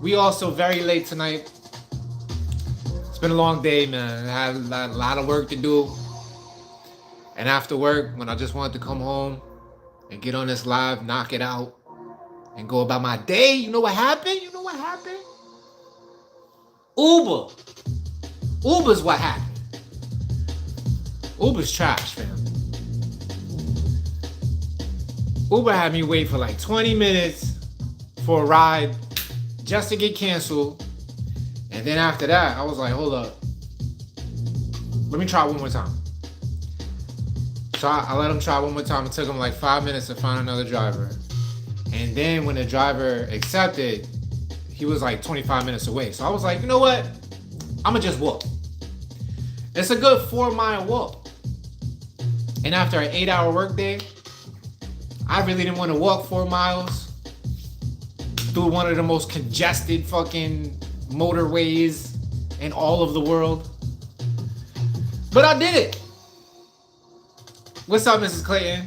We also very late tonight. It's been a long day, man. I had a lot of work to do. And after work, when I just wanted to come home and get on this live, knock it out, and go about my day, you know what happened? You know what happened? Uber. Uber's what happened. Uber's trash, fam. Uber had me wait for like 20 minutes for a ride just to get canceled. And then after that, I was like, hold up. Let me try one more time. So I let him try one more time. It took him like 5 minutes to find another driver. And then when the driver accepted, he was like 25 minutes away. So I was like, you know what? I'm gonna just walk. It's a good 4-mile walk. And after an 8-hour workday, I really didn't want to walk 4 miles through one of the most congested fucking motorways in all of the world. But I did it. What's up, Mrs. Clayton?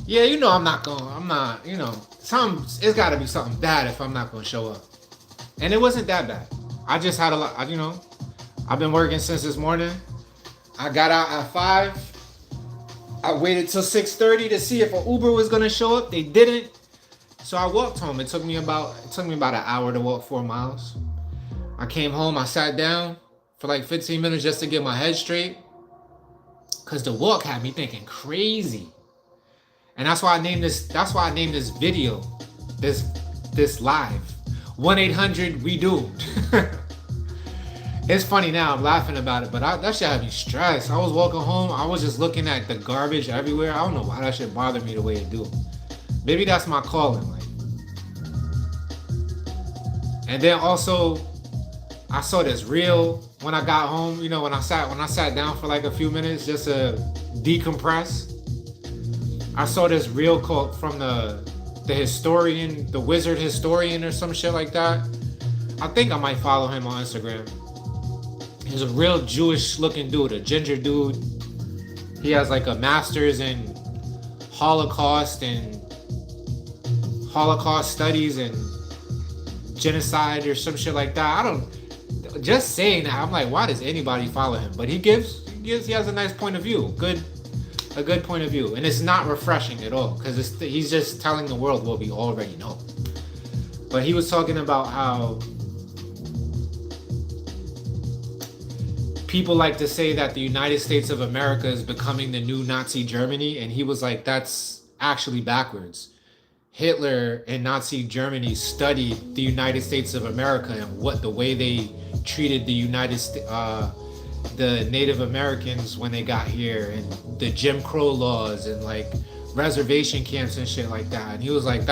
Yeah, you know it's gotta be something bad if I'm not gonna show up. And it wasn't that bad. I just had a lot, I've been working since this morning. I got out at 5. I waited till 6:30 to see if an Uber was gonna show up. They didn't. So I walked home. It took me about an hour to walk 4 miles. I came home, I sat down for like 15 minutes just to get my head straight. Cause the walk had me thinking crazy. And that's why I named this video, this live. 1-800-WE-DOOMED. It's funny now, I'm laughing about it, but that shit had me stressed. I was walking home, I was just looking at the garbage everywhere. I don't know why that shit bothered me the way it do. Maybe that's my calling, like. And then also, I saw this reel when I got home, when I sat down for like a few minutes just to decompress. I saw this reel called from the historian, the wizard historian or some shit like that. I think I might follow him on Instagram. He's a real Jewish looking dude, a ginger dude. He has like a master's in Holocaust studies and genocide or some shit like that. Just saying that, I'm like, why does anybody follow him? But he has a nice point of view, a good point of view, and it's not refreshing at all because he's just telling the world what we already know. But he was talking about how people like to say that the United States of America is becoming the new Nazi Germany, and he was like, that's actually backwards. Hitler and Nazi Germany studied the United States of America and the way they treated the the Native Americans when they got here, and the Jim Crow laws and like reservation camps and shit like that. And he was like,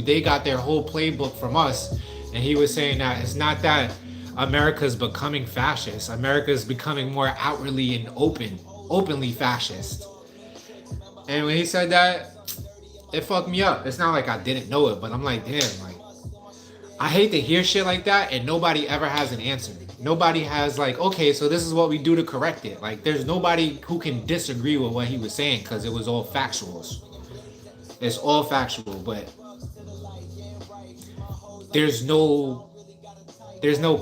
they got their whole playbook from us. And he was saying that it's not that America's becoming fascist. America's becoming more outwardly and openly fascist. And when he said that, it fucked me up. It's not like I didn't know it, but I'm like, damn, like, I hate to hear shit like that and nobody ever has an answer. Nobody has like, okay, so this is what we do to correct it. Like, there's nobody who can disagree with what he was saying because it was all factuals. It's all factual, but there's no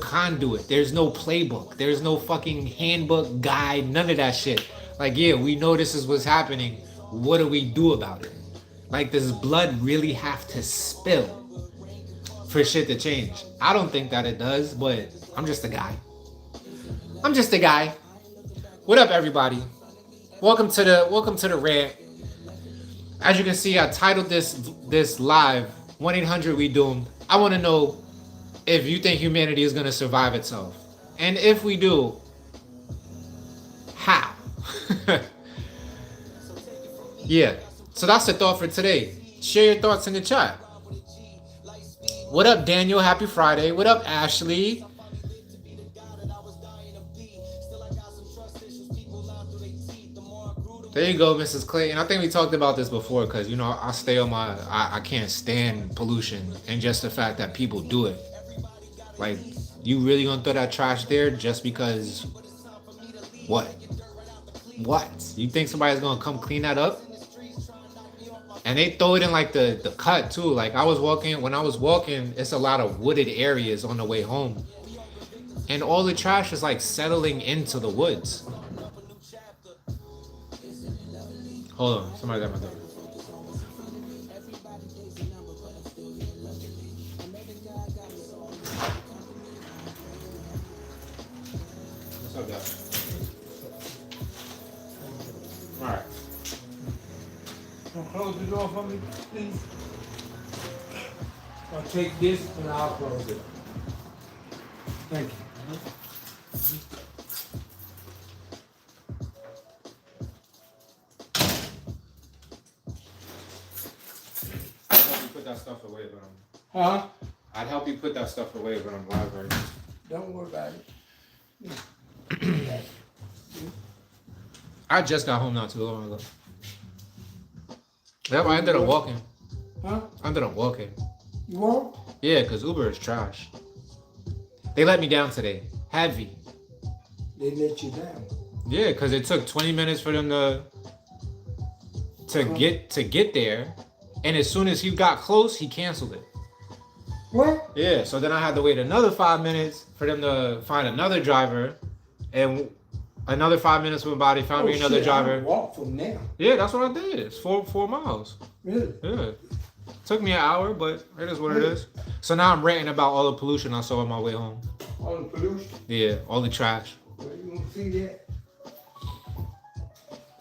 conduit. There's no playbook. There's no fucking handbook, guide, none of that shit. Like, yeah, we know this is what's happening. What do we do about it? Like, does blood really have to spill for shit to change? I don't think that it does, but I'm just a guy. What up, everybody? Welcome to the rant. As you can see, I titled this live 1-800-WE-DOOMED. I want to know if you think humanity is going to survive itself. And if we do, how? Yeah. So that's the thought for today. Share your thoughts in the chat. What up, Daniel? Happy Friday. What up, Ashley? There you go, Mrs. Clayton. I think we talked about this before because, I stay on I can't stand pollution and just the fact that people do it. Like, you really gonna throw that trash there just because what? You think somebody's gonna come clean that up? And they throw it in like the cut too. Like when I was walking, it's a lot of wooded areas on the way home. And all the trash is like settling into the woods. Hold on, somebody got my door. What's up, guys? Alright. Close the door for me, please. I'll take this and I'll close it. Thank you. I'd help you put that stuff away, but Huh? I'd help you put that stuff away, but I'm live right now. Don't worry about it. I just got home not too long ago. Yep, I ended up walking. Huh? I ended up walking. You won't? Yeah, because Uber is trash. They let me down today. Heavy. They let you down. Yeah, because it took 20 minutes for them to get there. And as soon as he got close, he canceled it. What? Yeah, so then I had to wait another 5 minutes for them to find another driver. And another 5 minutes went by, they found me another driver. I walk from there. Yeah, that's what I did. It's 4 miles. Really? Yeah. Took me an hour, but it is what it is. So now I'm ranting about all the pollution I saw on my way home. All the pollution? Yeah, all the trash. Well, you won't see that.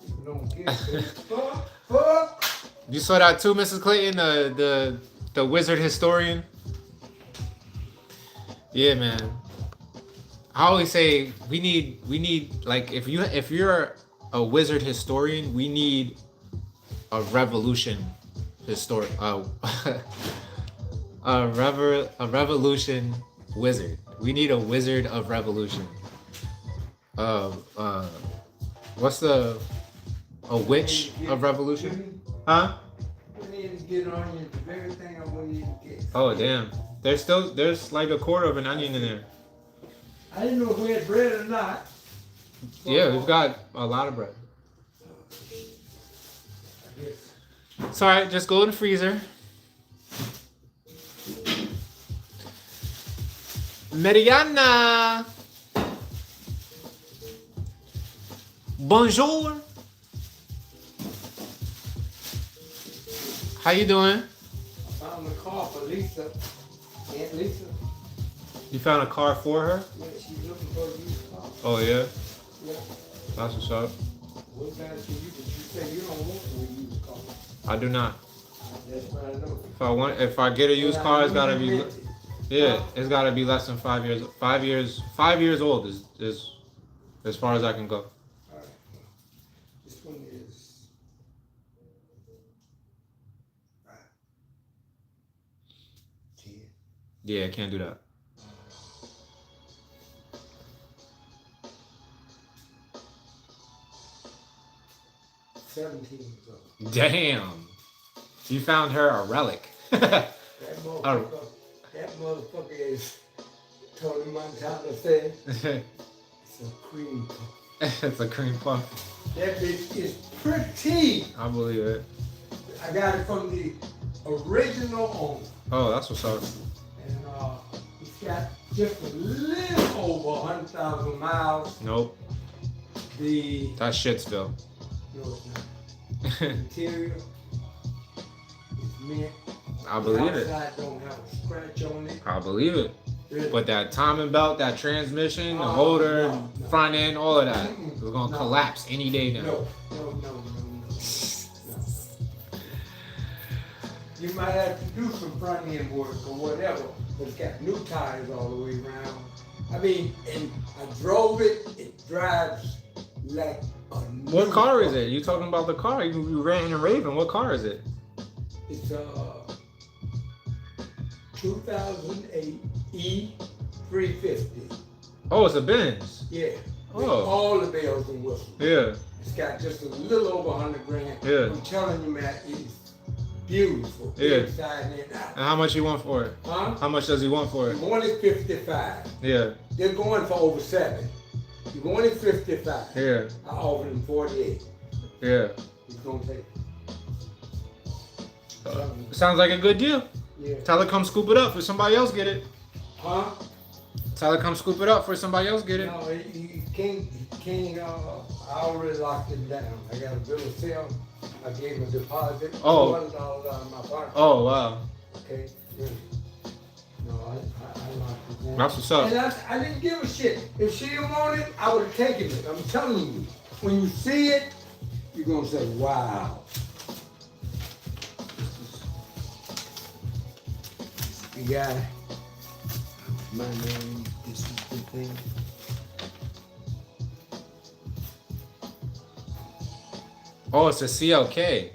You don't get it. Fuck. You saw that too, Mrs. Clayton, the wizard historian? Yeah, man. I always say we need like if you're a wizard historian, we need a revolution a revolution wizard. We need a wizard of revolution. What's a witch of revolution? Huh? I need to get on you the very thing I want you to get. Oh damn. There's like a quarter of an onion in there. I didn't know if we had bread or not. Yeah, we've got a lot of bread. It's alright, just go in the freezer. Mariana! Bonjour! How you doing? I found a car for Lisa. Aunt Lisa. You found a car for her? Yeah, she's looking for a used car. Oh yeah? Yeah. That's what's up. What kind of you? But you say you don't want a used car. I do not. That's what I know. If I get a used car, it's gotta be, yeah, it's gotta be less than 5 years. 5 years old is as far as I can go. All right. This one is 10. Yeah, I can't do that. $17. Damn. You found her a relic. That motherfucker is Tony Montana said. It's a cream puff. It's a cream puff. That bitch is pretty. I believe it. I got it from the original owner. Oh, that's what's up. And it's got just a little over 100,000 miles. Nope. That's shit still. No, it's not. The interior is mint. I believe it. The outside don't have a scratch on it. I believe it. Really. But that timing belt, that transmission, the motor, no. front end, all of that, we're gonna collapse any day now. No. You might have to do some front end work or whatever, but it's got new tires all the way around. I mean, and I drove it, it drives like a new What car is it? You talking about the car? You ranting and raving. What car is it? It's a 2008 E350. Oh, it's a Benz. Yeah. With Oh. all the bells and whistles. Yeah. It's got just a little over 100 grand. Yeah. I'm telling you, man, it's beautiful. Yeah. Inside and out. And how much you want for it? Huh? How much does he want for it? You want it 55. Yeah. They're going for over 7. You want it 55. Yeah. I offered him 48. Yeah. He's gonna take it. Sounds like a good deal. Yeah. Tell her come scoop it up for somebody else get it. Huh? Tell her come scoop it up for somebody else get it. No, you can't, I already locked him down. I got a bill of sale. I gave him a deposit. Oh. $200 out of my pocket. Oh wow. Okay, yeah. No, I locked it down. That's what's up. And I didn't give a shit. If she didn't want it, I would have taken it. I'm telling you. When you see it, you're gonna say, wow. This is the guy. My name, this is the thing. Oh, it's a CLK.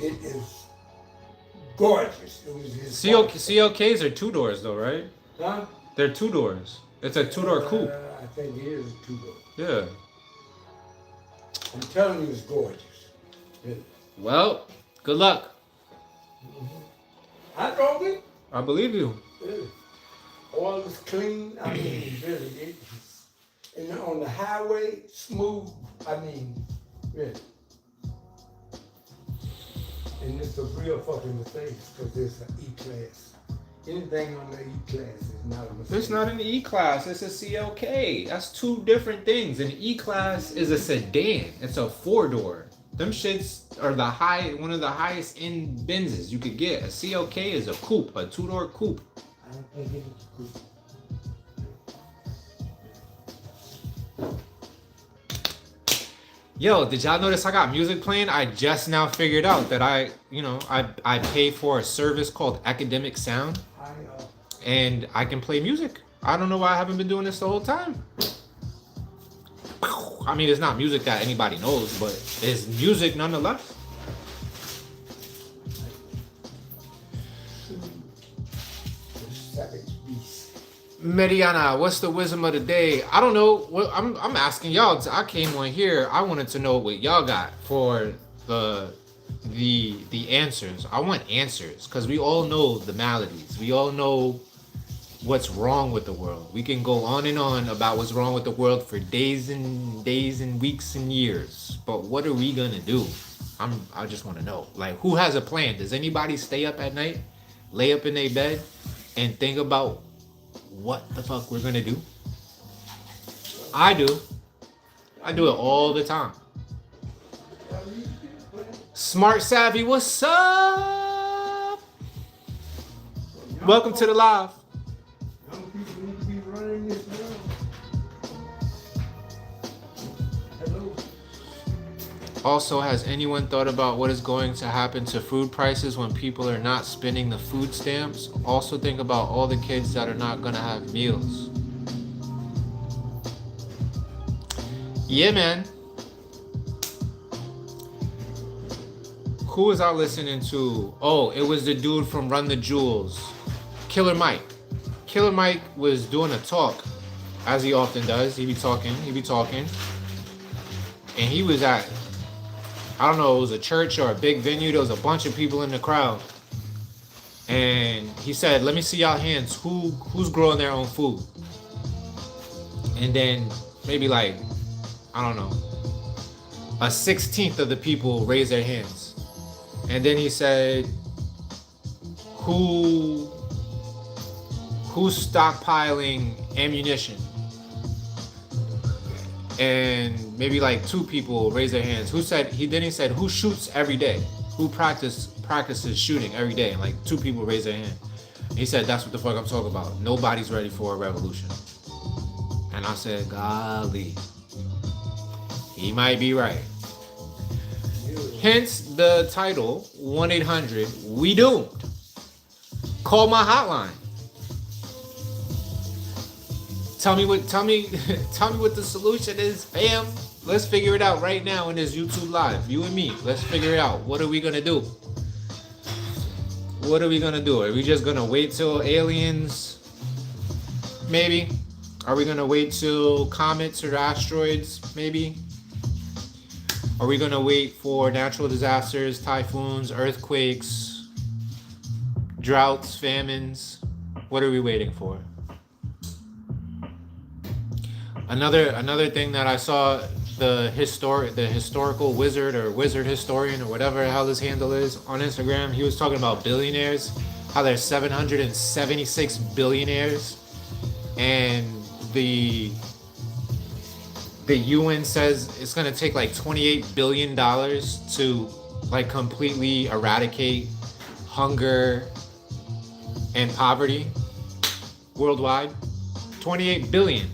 It is gorgeous. It was his CLKs are 2 doors though, right? Huh? They're 2 doors. It's a 2-door coupe. I think it is a 2-door. Yeah. I'm telling you, it's gorgeous. Really. Well, good luck. I drove it. I believe you. Really. Oil is clean. I mean, really. It's, and on the highway, smooth. I mean, really. And it's a real fucking mistake because it's an E-Class. Anything on the E-Class is not a mistake. It's not an E-Class, it's a CLK. That's 2 different things. An E-Class is a sedan. It's a 4-door. Them shits are one of the highest end Benzes you could get. A CLK is a coupe, a 2-door coupe. I don't think it is good. Yo, did y'all notice I got music playing? I just now figured out that I pay for a service called Academic Sound, and I can play music. I don't know why I haven't been doing this the whole time. I mean, it's not music that anybody knows, but it's music nonetheless. Mediana, what's the wisdom of the day? I don't know. Well, I'm asking y'all. I came on here. I wanted to know what y'all got for the answers. I want answers because we all know the maladies. We all know what's wrong with the world. We can go on and on about what's wrong with the world for days and weeks and years. But what are we gonna do? I just want to know. Like, who has a plan? Does anybody stay up at night, lay up in their bed, and think about what the fuck we're gonna do? I do. I do it all the time. Smart Savvy, what's up? Welcome to the live. Young people need to be running this world. Hello. Also, has anyone thought about what is going to happen to food prices when people are not spending the food stamps? Also think about all the kids that are not gonna have meals. Yeah, man. Who was I listening to? Oh, it was the dude from Run the Jewels. Killer Mike. Killer Mike was doing a talk, as he often does. He be talking. And he was at, I don't know, it was a church or a big venue. There was a bunch of people in the crowd. And he said, let me see y'all hands. Who's growing their own food? And then maybe like, I don't know, a 16th of the people raised their hands. And then he said, who's stockpiling ammunition? And maybe like 2 people raised their hands. He said, who shoots every day? Who practices shooting every day? And like 2 people raised their hand. And he said, that's what the fuck I'm talking about. Nobody's ready for a revolution. And I said, golly, he might be right. Hence the title, 1-800-WE-DOOMED. Call my hotline. Tell me what the solution is, fam. Let's figure it out right now in this YouTube live. You and me. Let's figure it out. What are we gonna do? What are we gonna do? Are we just gonna wait till aliens? Maybe. Are we gonna wait till comets or asteroids? Maybe. Are we gonna wait for natural disasters, typhoons, earthquakes, droughts, famines? What are we waiting for? Another thing that I saw the historical wizard or wizard historian or whatever the hell his handle is on Instagram. He was talking about billionaires, how there's 776 billionaires, and the the UN says it's gonna take like $28 billion to like completely eradicate hunger and poverty worldwide. 28 billion,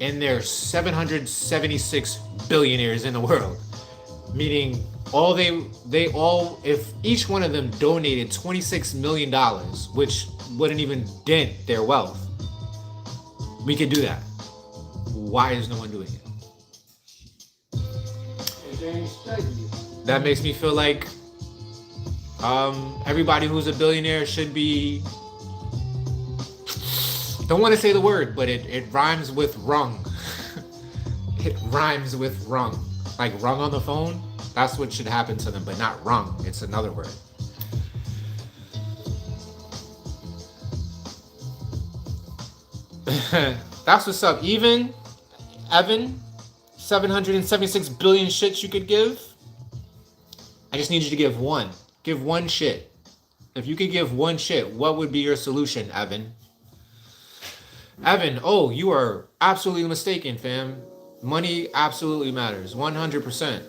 and there's 776 billionaires in the world, meaning they all, if each one of them donated $26 million, which wouldn't even dent their wealth, we could do that. Why is no one doing it? That makes me feel like everybody who's a billionaire should be, don't want to say the word, but it rhymes with rung. It rhymes with rung. Like rung on the phone, that's what should happen to them, but not rung. It's another word. That's what's up. Evan, 776 billion shits you could give. I just need you to give one. Give one shit. If you could give one shit, what would be your solution, Evan? Evan, oh, you are absolutely mistaken, fam. Money absolutely matters, 100%.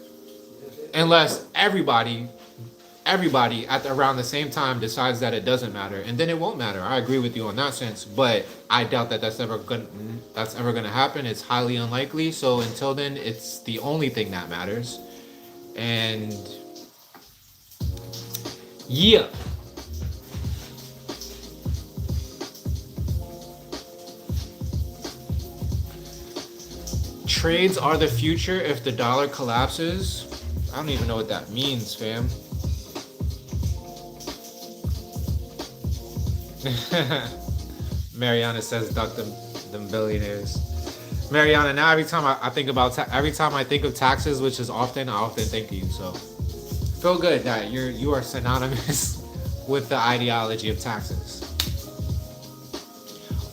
Unless everybody around the same time decides that it doesn't matter, and then it won't matter. I agree with you on that sense, but I doubt that that's ever gonna happen. It's highly unlikely. So until then, it's the only thing that matters. And yeah. Trades are the future if the dollar collapses. I don't even know what that means, fam. Mariana says, "Duck them billionaires." Mariana, now every time I think about every time I think of taxes, which is often, I often think of you. So feel good that you are synonymous with the ideology of taxes.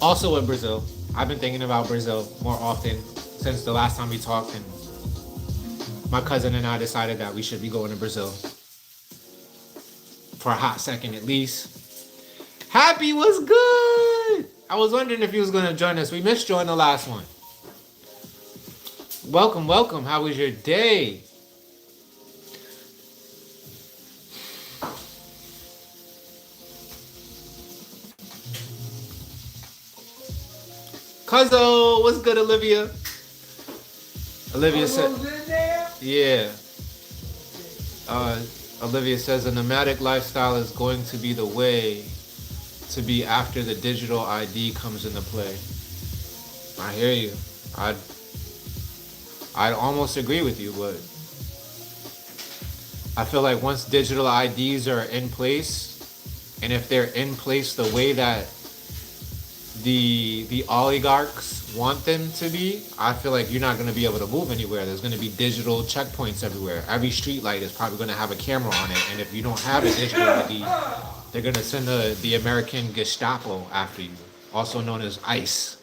Also in Brazil, I've been thinking about Brazil more often since the last time we talked, and my cousin and I decided that we should be going to Brazil for a hot second at least. Happy was good. I was wondering if he was going to join us. We missed you on the last one. Welcome. How was your day? Cuzzo, what's good, Olivia? Olivia said, yeah. Olivia says a nomadic lifestyle is going to be the way to be after the digital ID comes into play. I hear you. I'd almost agree with you, but I feel like once digital IDs are in place, and if they're in place the way that the oligarchs want them to be, I feel like you're not going to be able to move anywhere. There's going to be digital checkpoints everywhere. Every street light is probably going to have a camera on it, and if you don't have a digital ID, they're going to send the American Gestapo after you, also known as ICE.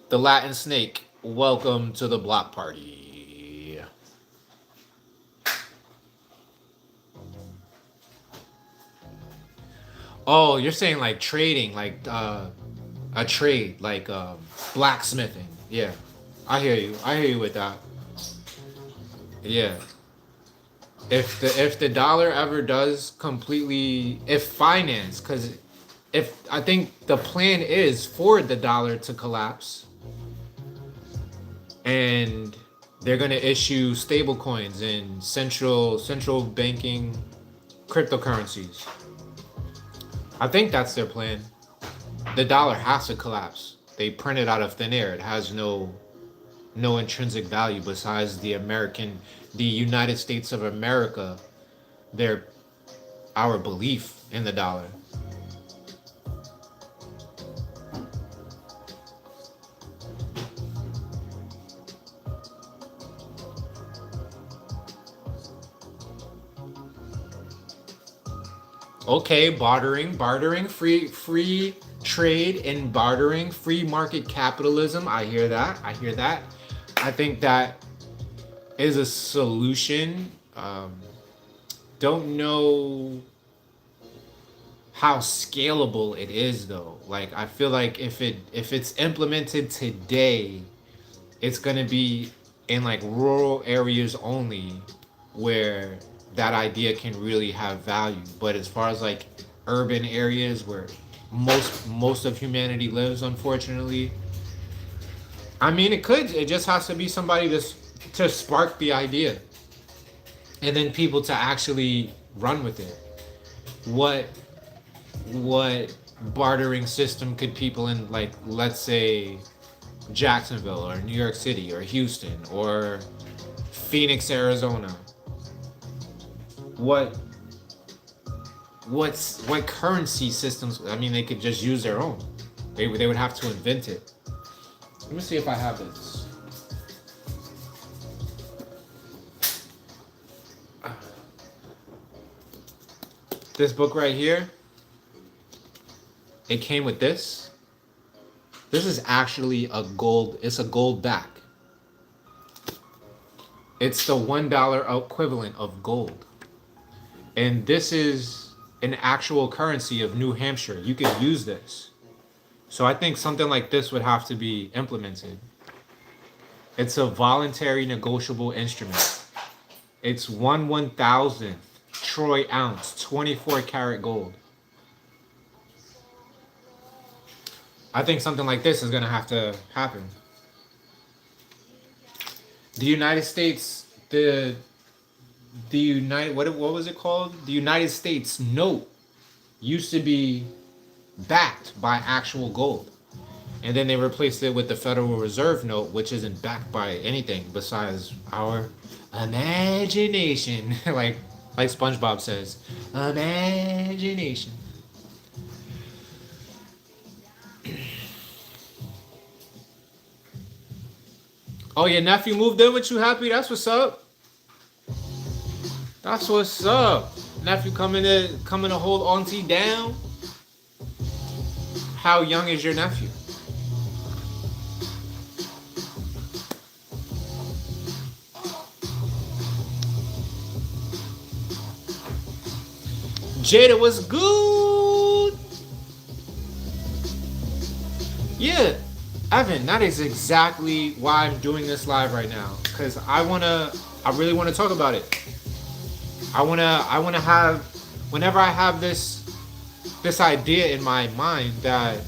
The Latin Snake, welcome to the block party. Oh, you're saying like trading, like a trade, like blacksmithing. Yeah, I hear you with that. Yeah. If the dollar ever does completely, if finance, because if I think the plan is for the dollar to collapse, and they're gonna issue stable coins and central banking cryptocurrencies. I think that's their plan. The dollar has to collapse. They print it out of thin air. It has no intrinsic value besides the United States of America, our belief in the dollar. Okay, bartering, free trade and bartering, free market capitalism. I hear that. I hear that. I think that is a solution. Don't know how scalable it is though. Like I feel like if it's implemented today, it's gonna be in like rural areas only where that idea can really have value. But as far as like urban areas where most of humanity lives, unfortunately, I mean it could. It just has to be somebody to spark the idea, and then people to actually run with it. What bartering system could people in, like, let's say Jacksonville or New York City or Houston or Phoenix, Arizona, what currency systems? I mean, they could just use their own. They would have to invent it. Let me see if I have this. This book right here, it came with this. This is actually it's a gold back. It's the $1 equivalent of gold. And this is an actual currency of New Hampshire. You could use this. So I think something like this would have to be implemented. It's a voluntary negotiable instrument. It's 1/1000th troy ounce, 24 karat gold. I think something like this is going to have to happen. The United States, the United, what was it called? The United States note used to be backed by actual gold. And then they replaced it with the Federal Reserve note, which isn't backed by anything besides our imagination. like SpongeBob says, imagination. Oh, your nephew moved in with you? Happy? That's what's up. That's what's up. Nephew coming to hold auntie down. How young is your nephew? Jada was good. Yeah, Evan, that is exactly why I'm doing this live right now. Because I really want to talk about it. I wanna have, whenever I have this idea in my mind that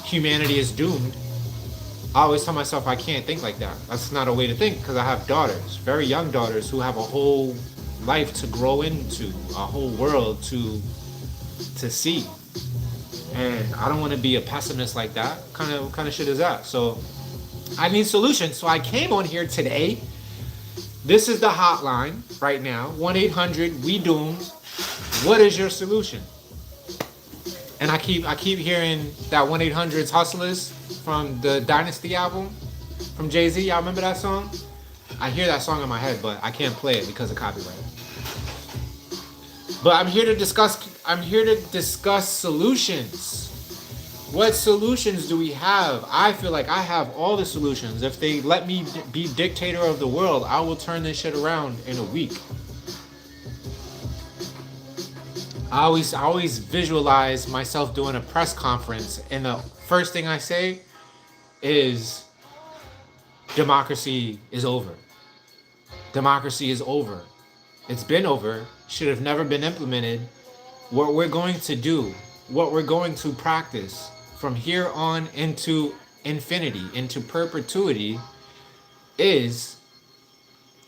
humanity is doomed, I always tell myself I can't think like that. That's not a way to think, because I have daughters, very young daughters, who have a whole life to grow into, a whole world to see. And I don't want to be a pessimist like that. What kind of shit is that? So I need solutions. So I came on here today. This is the hotline right now. 1-800-WE-DOOMED. What is your solution? And I keep hearing that 1-800's Hustlers from the Dynasty album from Jay-Z. Y'all remember that song? I hear that song in my head, but I can't play it because of copyright. But I'm here to discuss solutions. What solutions do we have? I feel like I have all the solutions. If they let me be dictator of the world, I will turn this shit around in a week. I always visualize myself doing a press conference, and the first thing I say is, democracy is over. Democracy is over. It's been over. Should have never been implemented. What we're going to do, what we're going to practice from here on into infinity, into perpetuity, is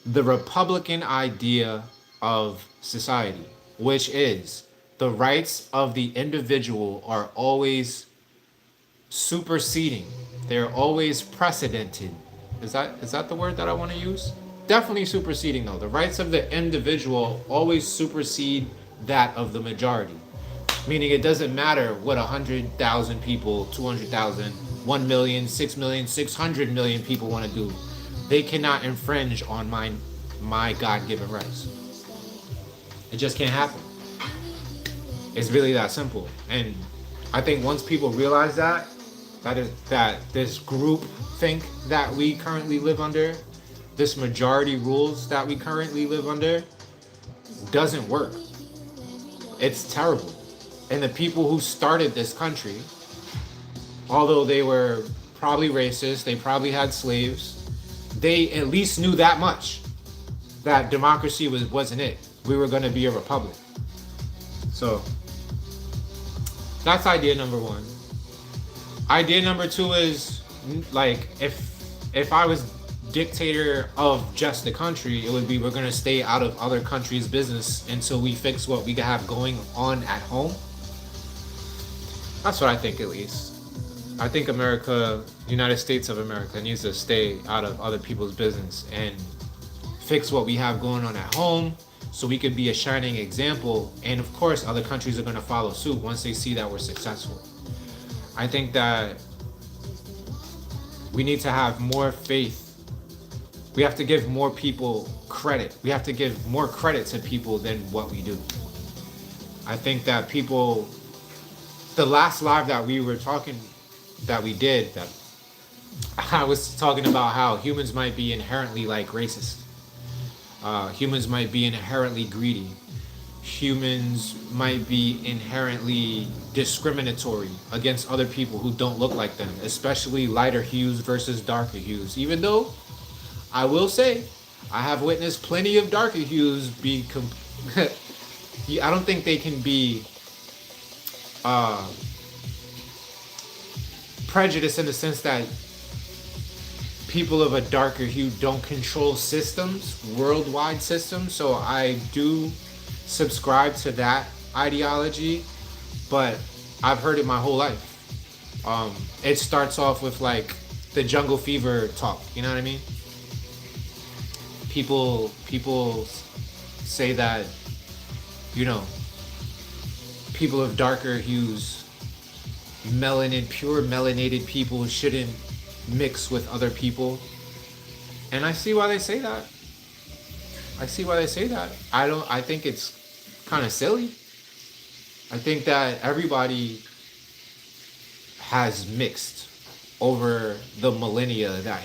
the Republican idea of society, which is the rights of the individual are always superseding. They're always precedented. Is that the word that I want to use? Definitely superseding, though. The rights of the individual always supersede that of the majority. Meaning it doesn't matter what 100,000 people, 200,000, 1 million, 6 million, 600 million people want to do. They cannot infringe on my God-given rights. It just can't happen. It's really that simple. And I think once people realize that, that this group think that we currently live under, this majority rules that we currently live under, doesn't work. It's terrible. And the people who started this country, although they were probably racist, they probably had slaves, they at least knew that much, that democracy wasn't it. We were going to be a republic. So that's idea number one. Idea number two is, like, if I was dictator of just the country, it would be, we're going to stay out of other countries' business until we fix what we have going on at home. That's what I think, at least. I think America, United States of America, needs to stay out of other people's business and fix what we have going on at home, so we could be a shining example. And of course, other countries are going to follow suit once they see that we're successful. I think that we need to have more faith. We have to give more people credit. We have to give more credit to people than what we do. I think that people, the last live that we did, that I was talking about how humans might be inherently like racist. Humans might be inherently greedy. Humans might be inherently discriminatory against other people who don't look like them, especially lighter hues versus darker hues. Even though I will say, I have witnessed plenty of darker hues be I don't think they can be prejudiced in the sense that people of a darker hue don't control systems, worldwide systems. So I do subscribe to that ideology, but I've heard it my whole life. It starts off with like the jungle fever talk, you know what I mean? People say that, you know, people of darker hues, pure melanated people shouldn't mix with other people. And I see why they say that. I think it's kind of silly. I think that everybody has mixed over the millennia that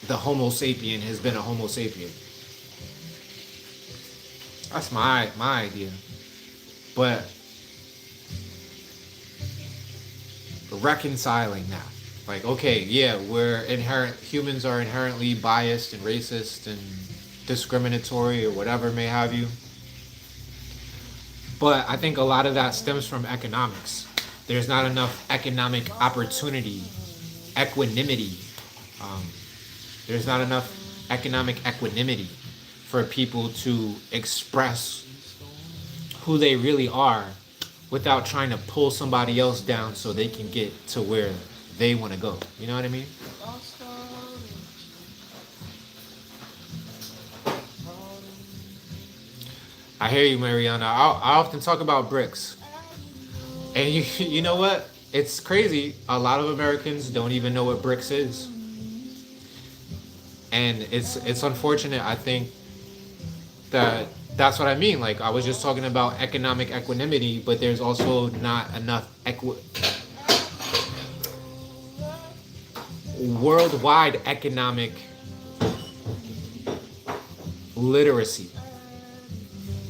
the Homo sapien has been a Homo sapien. That's my idea. But reconciling that. Like, okay, yeah, humans are inherently biased and racist and discriminatory or whatever may have you. But I think a lot of that stems from economics. There's not enough economic opportunity, equanimity. There's not enough economic equanimity for people to express who they really are without trying to pull somebody else down so they can get to where they want to go. You know what I mean? I hear you, Mariana. I often talk about bricks. And you know what? It's crazy. A lot of Americans don't even know what bricks is. And it's unfortunate. I think that's what I mean. Like, I was just talking about economic equanimity, but there's also not enough worldwide economic literacy.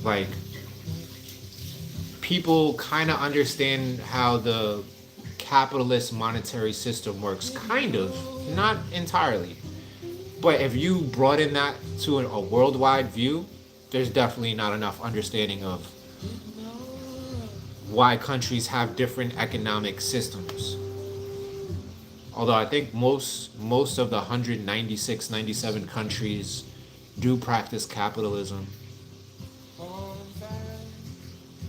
Like, people kind of understand how the capitalist monetary system works, kind of, not entirely. But if you broaden that to a worldwide view, there's definitely not enough understanding of why countries have different economic systems. Although I think most of the 196, 97 countries do practice capitalism.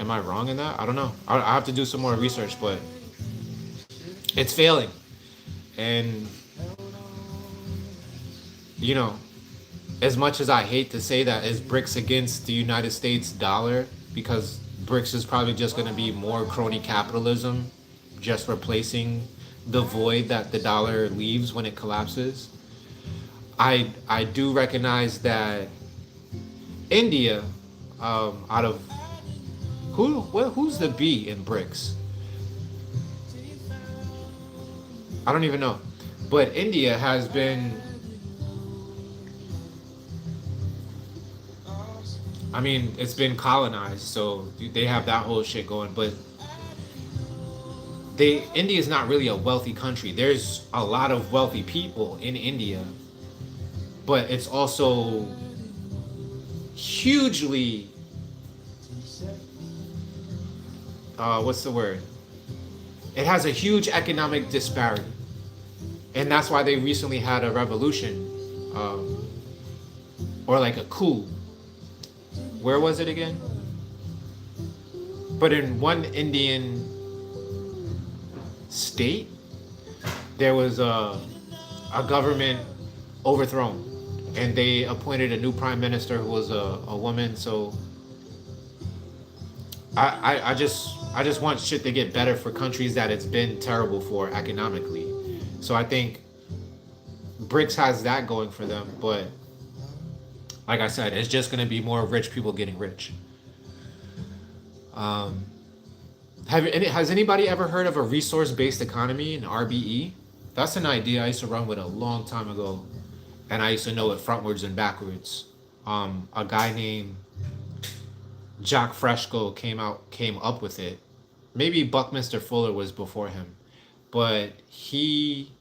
Am I wrong in that? I don't know. I have to do some more research, but it's failing. And, you know, as much as I hate to say that, is BRICS against the United States dollar? Because BRICS is probably just going to be more crony capitalism, just replacing the void that the dollar leaves when it collapses. I do recognize that India, out of who's the B in BRICS? I don't even know. But India has been, I mean, it's been colonized, so they have that whole shit going. But India is not really a wealthy country. There's a lot of wealthy people in India, but it's also hugely, what's the word? It has a huge economic disparity, and that's why they recently had a revolution, or like a coup. Where was it again? But in one Indian state, there was a government overthrown, and they appointed a new prime minister who was a woman. So I just want shit to get better for countries that it's been terrible for economically. So I think BRICS has that going for them, but like I said, it's just gonna be more rich people getting rich. Um, has anybody ever heard of a resource-based economy, an RBE? That's an idea I used to run with a long time ago, and I used to know it frontwards and backwards. A guy named Jack Fresco came up with it. Maybe Buckminster Fuller was before him, but he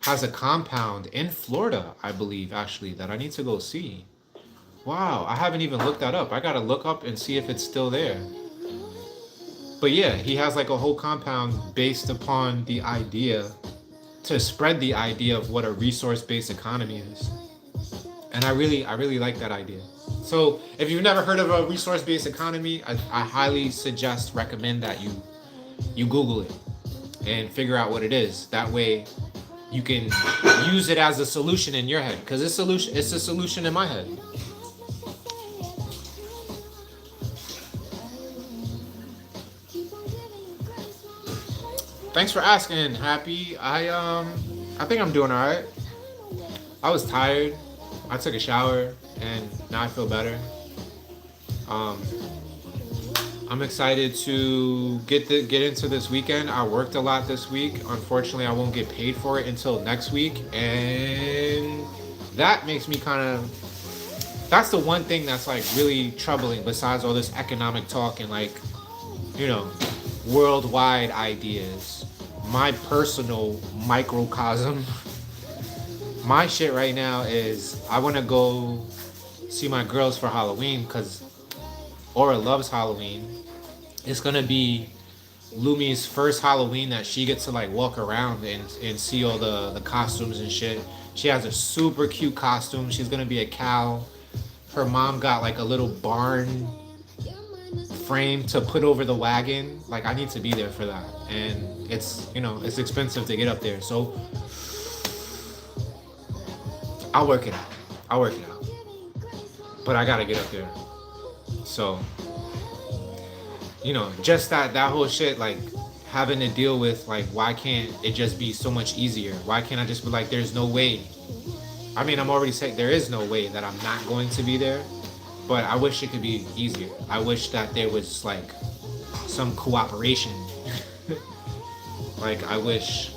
has a compound in Florida, I believe, actually, that I need to go see. Wow, I haven't even looked that up. I gotta look up and see if it's still there. But yeah, he has like a whole compound based upon the idea to spread the idea of what a resource-based economy is. And I really like that idea. So if you've never heard of a resource-based economy, I highly recommend that you Google it and figure out what it is. That way you can use it as a solution in your head, because it's a solution in my head. Thanks for asking, Happy. I think I'm doing all right. I was tired. I took a shower and now I feel better. I'm excited to get into this weekend. I worked a lot this week. Unfortunately, I won't get paid for it until next week, and that makes me kind of. That's the one thing that's like really troubling. Besides all this economic talk and like, worldwide ideas, my personal microcosm. My shit right now is I want to go see my girls for Halloween because Aura loves Halloween. It's gonna be Lumi's first Halloween that she gets to like walk around and see all the costumes and shit. She has a super cute costume. She's gonna be a cow. Her mom got like a little barn frame to put over the wagon. Like I need to be there for that, and it's expensive to get up there. So I'll work it out. But I gotta get up there. So, just that whole shit, like having to deal with like, why can't it just be so much easier? Why can't I just be like, there's no way? I mean, I'm already saying there is no way that I'm not going to be there, but I wish it could be easier. I wish that there was like some cooperation. Like I wish,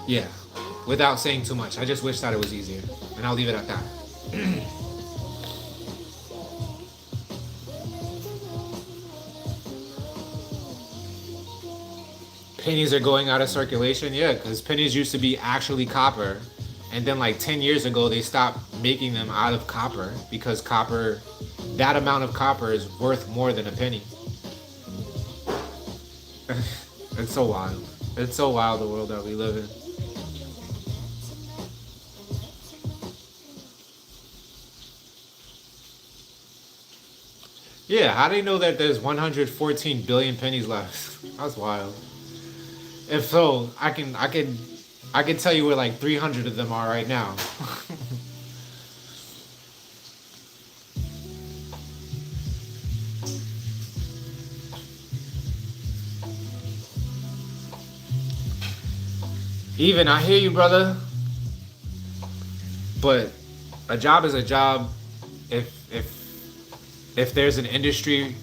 yeah. Without saying too much, I just wish that it was easier, and I'll leave it at that. Pennies are going out of circulation, yeah, because pennies used to be actually copper, and then like 10 years ago they stopped making them out of copper because that amount of copper is worth more than a penny. It's so wild. It's so wild, the world that we live in. Yeah, how do you know that there's 114 billion pennies left? That's wild. If so, I can tell you where like 300 of them are right now. Even I hear you, brother. But a job is a job. If there's an industry,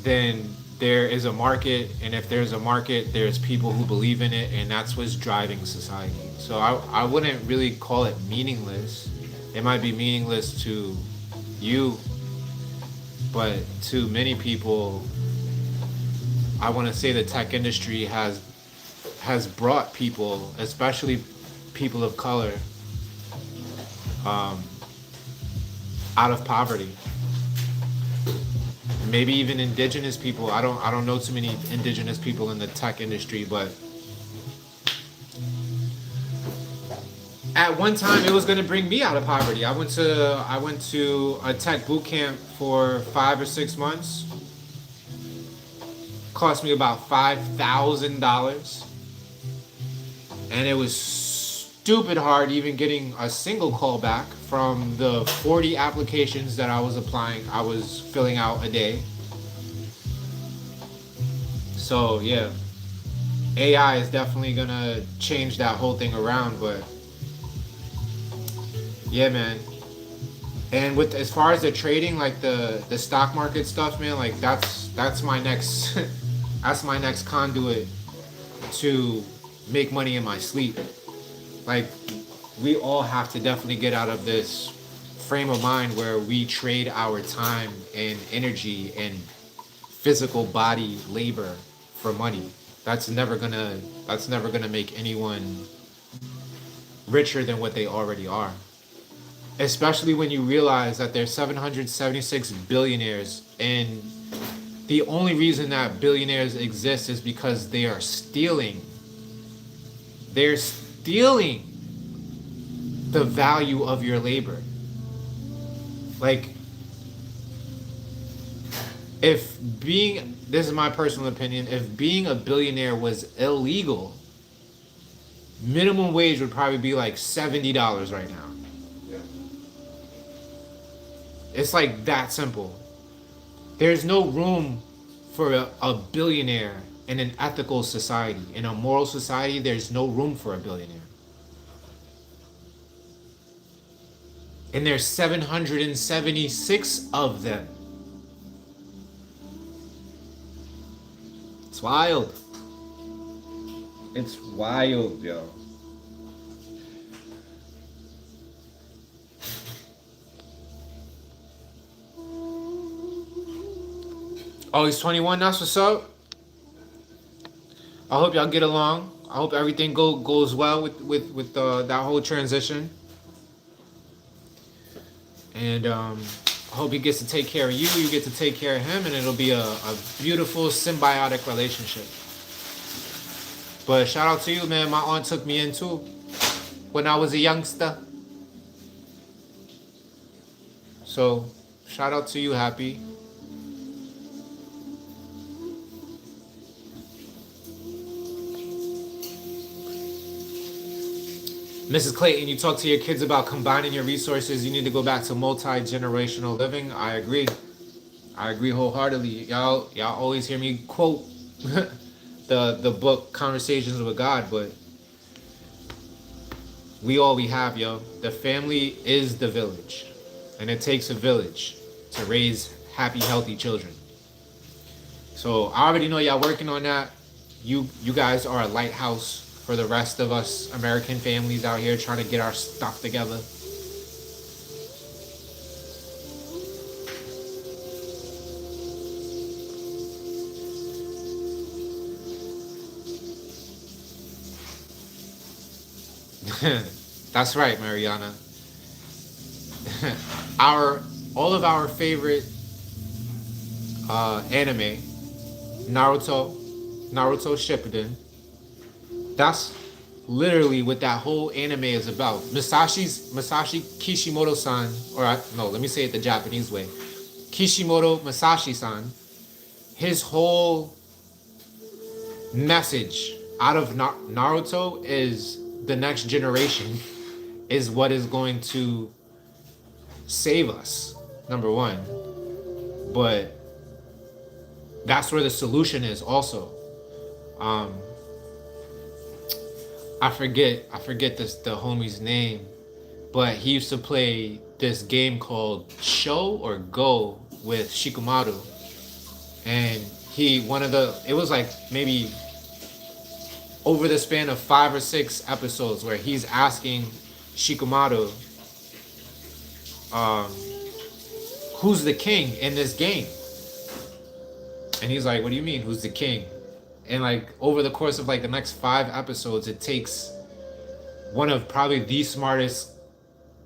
then there is a market, and if there's a market, there's people who believe in it, and that's what's driving society. So I wouldn't really call it meaningless. It might be meaningless to you, but to many people, I want to say the tech industry has brought people, especially people of color, um, out of poverty. Maybe even indigenous people. I don't know too many indigenous people in the tech industry, but at one time it was gonna bring me out of poverty. I went to a tech boot camp for 5 or 6 months. Cost me about $5,000, and it was stupid hard even getting a single call back from the 40 applications that I was filling out a day. So yeah, AI is definitely gonna change that whole thing around, but yeah, man. And with as far as the trading, like the stock market stuff, man, like that's my next that's my next conduit to make money in my sleep. Like, we all have to definitely get out of this frame of mind where we trade our time and energy and physical body labor for money. That's never gonna make anyone richer than what they already are. Especially when you realize that there's 776 billionaires, and the only reason that billionaires exist is because they are stealing. They're stealing the value of your labor. Like, this is my personal opinion, if being a billionaire was illegal, minimum wage would probably be like $70 right now. Yeah. It's like that simple. There's no room for a billionaire in an ethical society. In a moral society, there's no room for a billionaire. And there's 776 of them. It's wild. It's wild, yo. Oh, he's 21. That's what's up. I hope y'all get along. I hope everything goes well with that whole transition. And I hope he gets to take care of you. You get to take care of him, and it'll be a beautiful symbiotic relationship. But shout out to you, man. My aunt took me in too when I was a youngster. So shout out to you, Happy. Mrs. Clayton, you talk to your kids about combining your resources. You need to go back to multi-generational living. I agree. I agree wholeheartedly. Y'all always hear me quote the book Conversations with God, but we all we have, yo. The family is the village, and it takes a village to raise happy, healthy children. So I already know y'all working on that. You guys are a lighthouse for the rest of us American families out here trying to get our stuff together. That's right, Mariana. All of our favorite anime, Naruto Shippuden. That's literally what that whole anime is about. Masashi Kishimoto-san, no, let me say it the Japanese way. Kishimoto Masashi-san, his whole message out of Naruto is the next generation is what is going to save us, number one. But that's where the solution is also. I forget the homie's name, but he used to play this game called Show or Go with Shikamaru, and it was like maybe over the span of 5 or 6 episodes where he's asking Shikamaru, who's the king in this game? And he's like, what do you mean, who's the king? And like over the course of like the next 5 episodes, it takes one of probably the smartest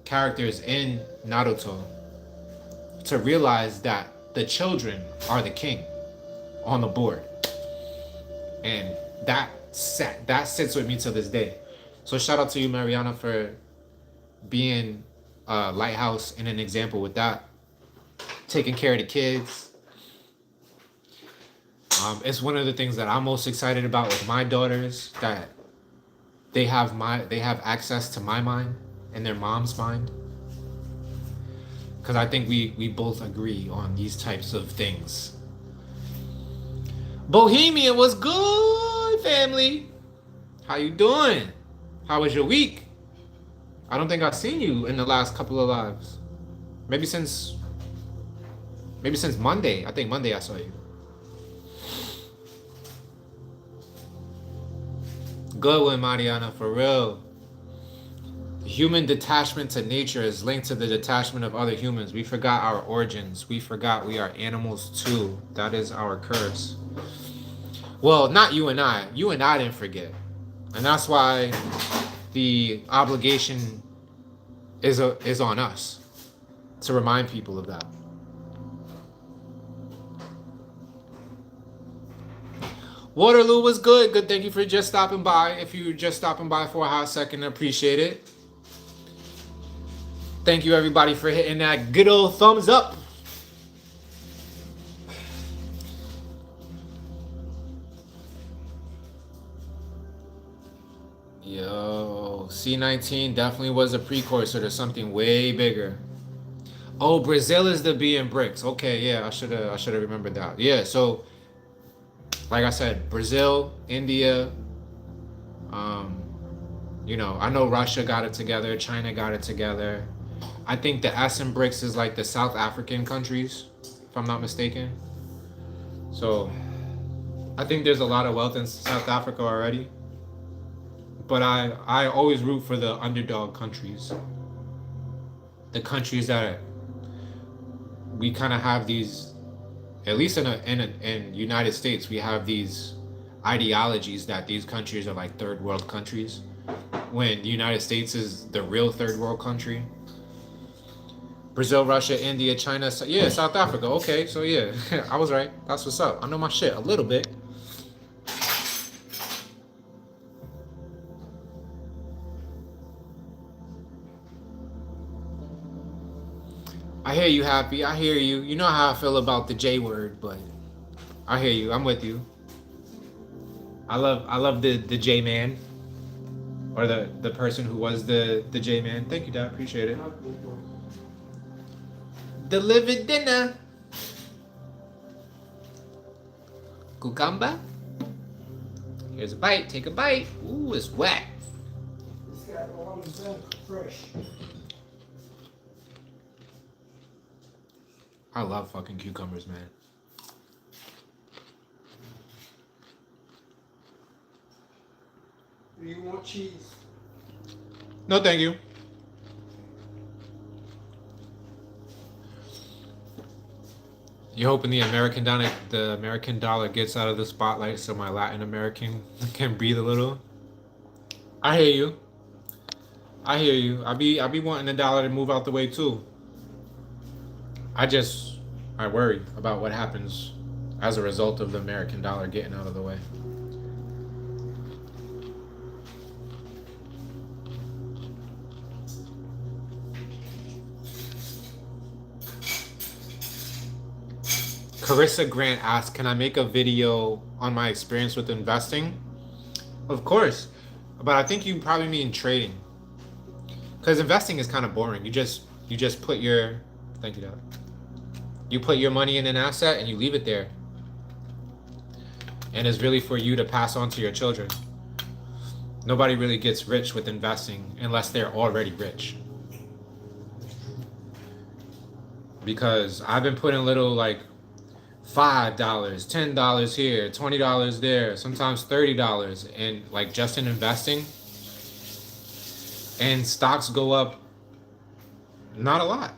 characters in Naruto to realize that the children are the king on the board. And that sits with me to this day. So shout out to you, Mariana, for being a lighthouse and an example with that. Taking care of the kids. It's one of the things that I'm most excited about with my daughters, that they have access to my mind and their mom's mind. Because I think we both agree on these types of things. Bohemian, what's good, family? How you doing? How was your week? I don't think I've seen you in the last couple of lives. Maybe since Monday. I think Monday I saw you. Good one, Mariana, for real. Human detachment to nature is linked to the detachment of other humans. We forgot our origins. We forgot we are animals too. That is our curse. Well, not you and I. You and I didn't forget. And that's why the obligation is on us to remind people of that. Waterloo was good. Good, thank you for just stopping by. If you were just stopping by for a hot second, I appreciate it. Thank you, everybody, for hitting that good old thumbs up. Yo, C19 definitely was a precursor to something way bigger. Oh, Brazil is the B in BRICS. Okay, yeah, I should have remembered that. Yeah, so like I said, Brazil, India, I know Russia got it together, China got it together. I think the S in BRICS is like the South African countries, if I'm not mistaken. So I think there's a lot of wealth in South Africa already. But I always root for the underdog countries. The countries that we kind of have these, at least in United States, we have these ideologies that these countries are like third world countries, when the United States is the real third world country. Brazil, Russia, India, China, yeah, South Africa. Okay, so yeah, I was right. That's what's up. I know my shit a little bit. I hear you, Happy. I hear you. You know how I feel about the J word, but I hear you. I'm with you. I love the J man, or the person who was the J man. Thank you, Dad. Appreciate it. Delivered dinner. Cucumber. Here's a bite. Take a bite. Ooh, it's wet. It's got all the stuff fresh. I love fucking cucumbers, man. Do you want cheese? No, thank you. You hoping the American dollar gets out of the spotlight so my Latin American can breathe a little? I hear you. I hear you. I be wanting the dollar to move out the way too. I worry about what happens as a result of the American dollar getting out of the way. Carissa Grant asked, can I make a video on my experience with investing? Of course, but I think you probably mean trading, because investing is kind of boring. You just put your, thank you, Dad. You put your money in an asset and you leave it there, and it's really for you to pass on to your children. Nobody really gets rich with investing unless they're already rich. Because I've been putting little like $5, $10 here, $20 there, sometimes $30, and like just in investing. And stocks go up not a lot.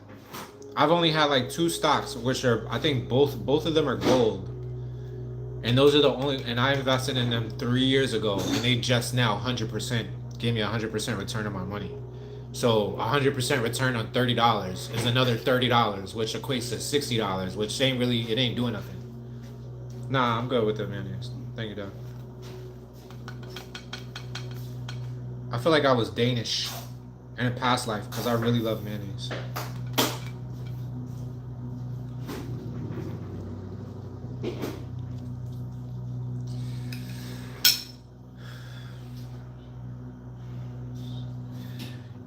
I've only had like 2 stocks, which are, I think both of them are gold, and those are the only. And I invested in them 3 years ago, and they just now 100% gave me 100% return on my money. So 100% return on $30 is another $30, which equates to $60, which ain't really, it ain't doing nothing. Nah, I'm good with the mayonnaise. Thank you, Dad. I feel like I was Danish in a past life because I really love mayonnaise.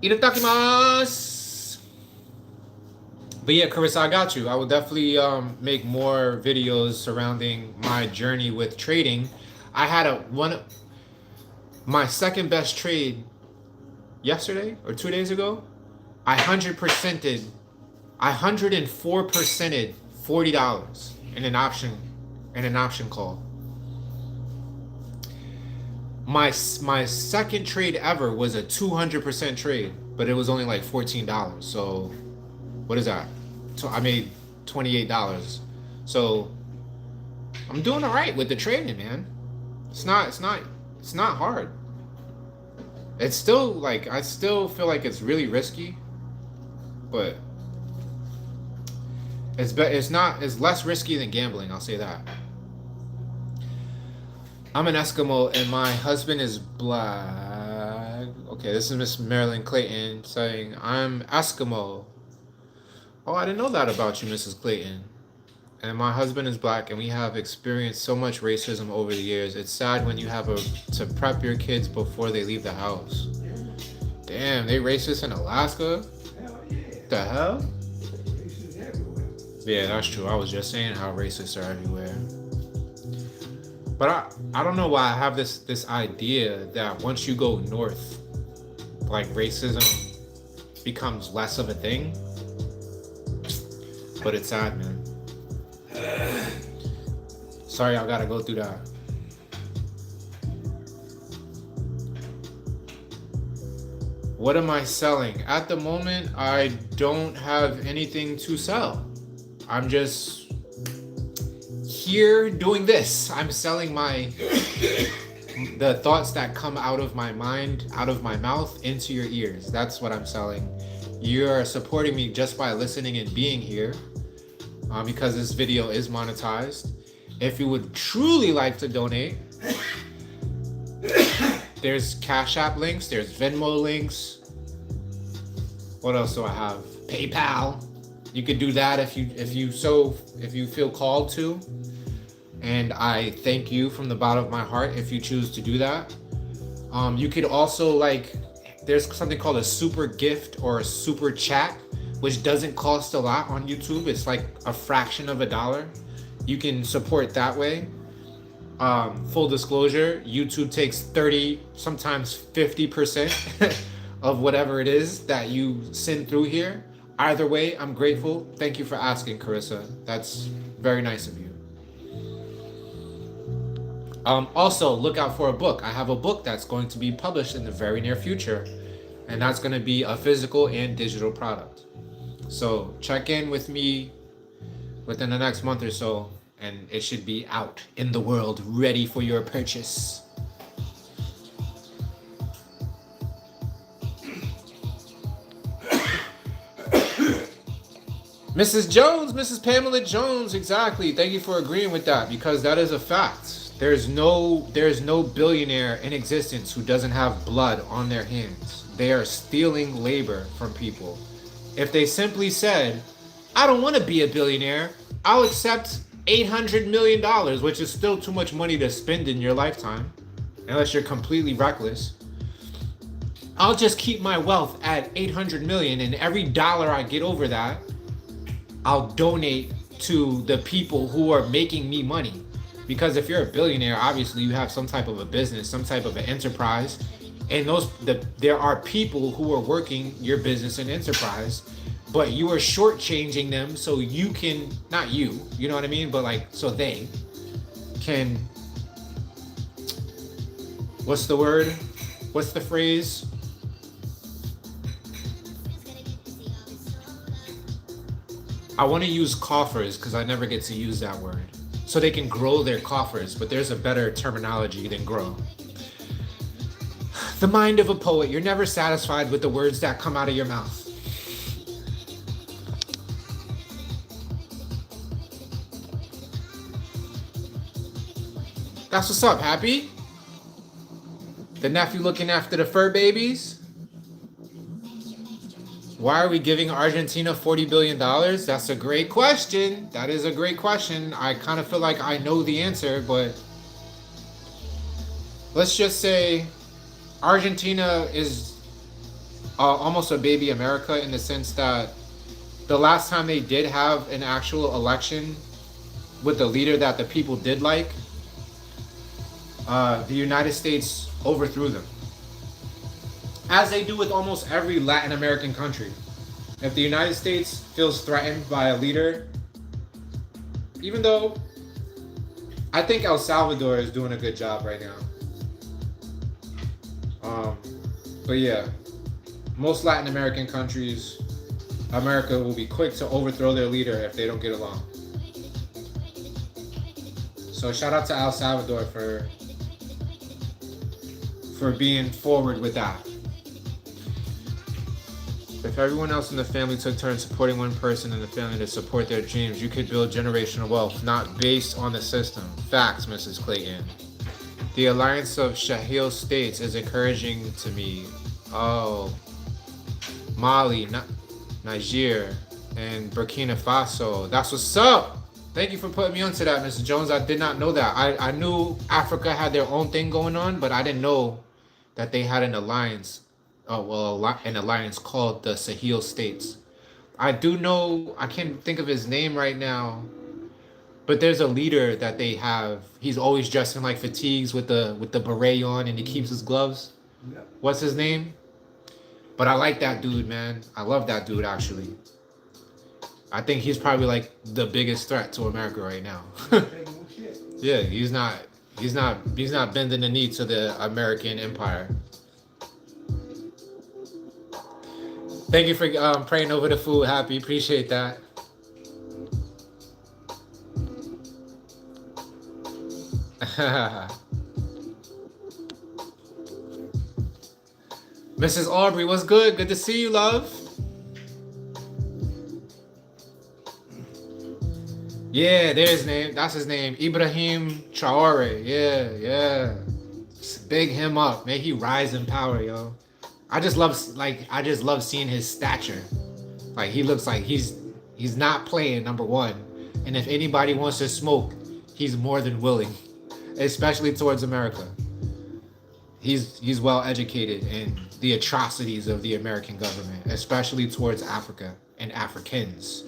Itadakimasu! But yeah, Carissa, I got you. I will definitely make more videos surrounding my journey with trading. I had my second best trade yesterday or 2 days ago. I 104%ed $40 in an option call. My second trade ever was a 200% trade, but it was only like $14. So what is that? So I made $28. So I'm doing all right with the trading, man. It's not hard. It's still like, I still feel like it's really risky, but it's less risky than gambling, I'll say that. I'm an Eskimo and my husband is black. Okay, this is Miss Marilyn Clayton saying, I'm Eskimo. Oh, I didn't know that about you, Mrs. Clayton. And my husband is black and we have experienced so much racism over the years. It's sad when you have to prep your kids before they leave the house. Damn, they racist in Alaska? Hell yeah. The hell? Racist everywhere. Yeah, that's true. I was just saying how racists are everywhere. But I don't know why I have this idea that once you go north, like racism becomes less of a thing. But it's sad, man. Sorry, I gotta go through that. What am I selling? At the moment, I don't have anything to sell. I'm just here doing this. I'm selling the thoughts that come out of my mind, out of my mouth, into your ears. That's what I'm selling. You are supporting me just by listening and being here, because this video is monetized. If you would truly like to donate, there's cashapp links, there's Venmo links. What else do I have? PayPal. You could do that if you feel called to. And I thank you from the bottom of my heart if you choose to do that. You could also, there's something called a super gift or a super chat, which doesn't cost a lot on YouTube. It's like a fraction of $1. You can support that way. Full disclosure, YouTube takes 30, sometimes 50% of whatever it is that you send through here. Either way, I'm grateful. Thank you for asking, Carissa. That's very nice of you. Also, look out for a book. I have a book that's going to be published in the very near future, and that's going to be a physical and digital product. So check in with me within the next month or so, and it should be out in the world, ready for your purchase. Mrs. Jones, Mrs. Pamela Jones, exactly. Thank you for agreeing with that, because that is a fact. There's no billionaire in existence who doesn't have blood on their hands. They are stealing labor from people. If they simply said, I don't want to be a billionaire, I'll accept $800 million, which is still too much money to spend in your lifetime, unless you're completely reckless. I'll just keep my wealth at 800 million, and every dollar I get over that, I'll donate to the people who are making me money. Because if you're a billionaire, obviously you have some type of a business, some type of an enterprise, and there are people who are working your business and enterprise but you are shortchanging them so you can, not you, you know what I mean, but like so they can, what's the word? What's the phrase? I want to use coffers because I never get to use that word. So they can grow their coffers, but there's a better terminology than grow. The mind of a poet, you're never satisfied with the words that come out of your mouth. That's what's up, Happy? The nephew looking after the fur babies? Why are we giving Argentina $40 billion? That's a great question. That is a great question. I kind of feel like I know the answer, but let's just say Argentina is almost a baby America in the sense that the last time they did have an actual election with a leader that the people did like, the United States overthrew them. As they do with almost every Latin American country. If the United States feels threatened by a leader, even though I think El Salvador is doing a good job right now. But yeah, most Latin American countries, America will be quick to overthrow their leader if they don't get along. So shout out to El Salvador for being forward with that. If everyone else in the family took turns supporting one person in the family to support their dreams, you could build generational wealth, not based on the system. Facts, Mrs. Clayton. The alliance of Sahel states is encouraging to me. Oh, Mali, Niger, and Burkina Faso. That's what's up. Thank you for putting me onto that, Mrs. Jones. I did not know that. I knew Africa had their own thing going on, but I didn't know that they had an alliance. An alliance called the Sahel States. I do know, I can't think of his name right now, but there's a leader that they have. He's always dressed in like fatigues with the beret on, and he keeps his gloves. Yeah. What's his name? But I like that dude, man. I love that dude, actually. I think he's probably like the biggest threat to America right now. Yeah, he's not bending the knee to the American empire. Thank you for praying over the food, Happy. Appreciate that. Mrs. Aubrey, what's good? Good to see you, love. Yeah, there's his name. That's his name. Ibrahim Traore. Yeah. Big him up. May he rise in power, yo. I just love seeing his stature. Like he looks like he's not playing, number one. And if anybody wants to smoke, he's more than willing, especially towards America. He's well educated in the atrocities of the American government, especially towards Africa and Africans.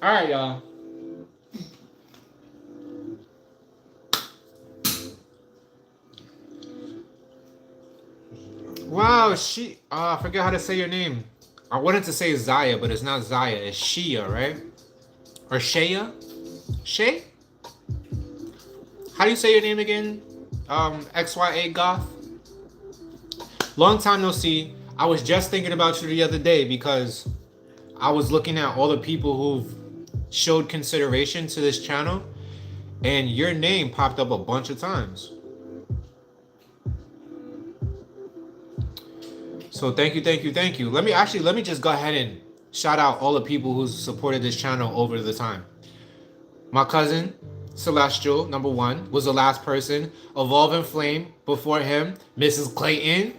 All right, y'all. Wow, I forget how to say your name. I wanted to say Zaya, but it's not Zaya. It's Shia, right? Or Shaya? Shay? How do you say your name again? XYA Goth? Long time no see. I was just thinking about you the other day because I was looking at all the people who've showed consideration to this channel, and your name popped up a bunch of times. So thank you. Let me just go ahead and shout out all the people who supported this channel over the time. My cousin, Celestial, number 1, was the last person. Evolve and Flame, before him. Mrs. Clayton,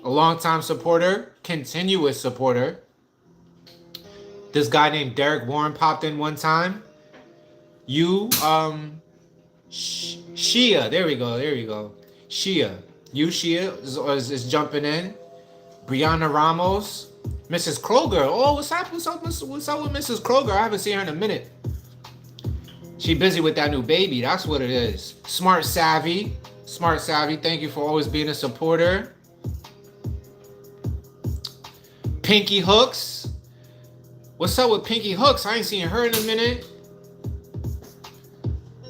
a longtime supporter, continuous supporter. This guy named Derek Warren popped in one time. You, Shia, there we go. Shia. You, Shia, is jumping in. Brianna Ramos, Mrs. Kroger. Oh, what's up with Mrs. Kroger? I haven't seen her in a minute. She busy with that new baby. That's what it is. Smart Savvy. Thank you for always being a supporter. Pinky Hooks. What's up with Pinky Hooks? I ain't seen her in a minute.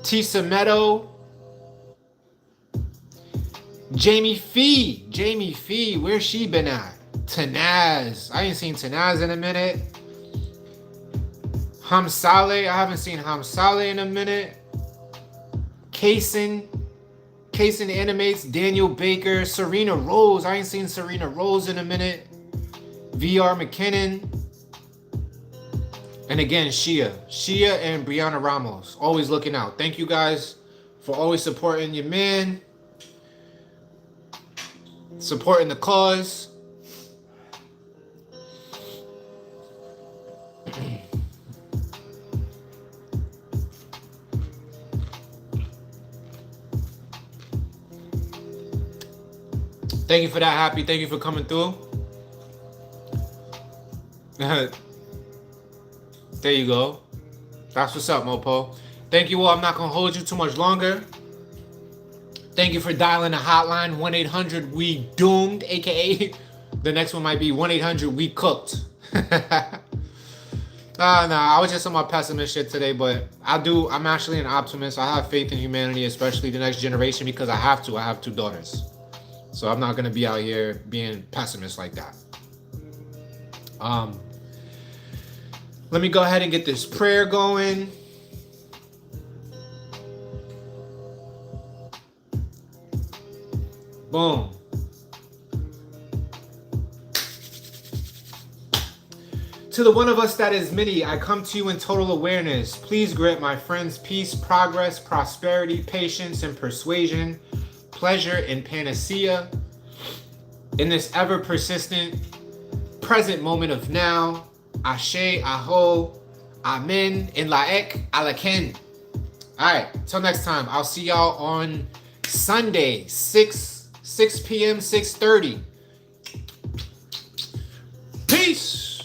Tisa Meadow. Jamie Fee, where's she been at? Tanaz. I ain't seen Tanaz in a minute. Hamsale. I haven't seen Hamsale in a minute. Kason Animates. Daniel Baker. Serena Rose. I ain't seen Serena Rose in a minute. VR McKinnon. And again, Shia and Brianna Ramos. Always looking out. Thank you guys for always supporting your man. Supporting the cause. Thank you for that, Happy. Thank you for coming through. There you go. That's what's up, Mopo. Thank you all. I'm not going to hold you too much longer. Thank you for dialing the hotline, 1-800-WE-DOOMED, a.k.a. the next one might be 1-800-WE-COOKED. I was just on my pessimist shit today, but I'm actually an optimist. I have faith in humanity, especially the next generation, because I have to. I have 2 daughters. So I'm not going to be out here being pessimist like that. Let me go ahead and get this prayer going. Boom. To the one of us that is many, I come to you in total awareness. Please grant my friends peace, progress, prosperity, patience, and persuasion, pleasure, and panacea in this ever-persistent present moment of now. Ashe, Aho, Amen, and Laek, Alaken. All right, till next time. I'll see y'all on Sunday, 6 p.m., 6:30. Peace.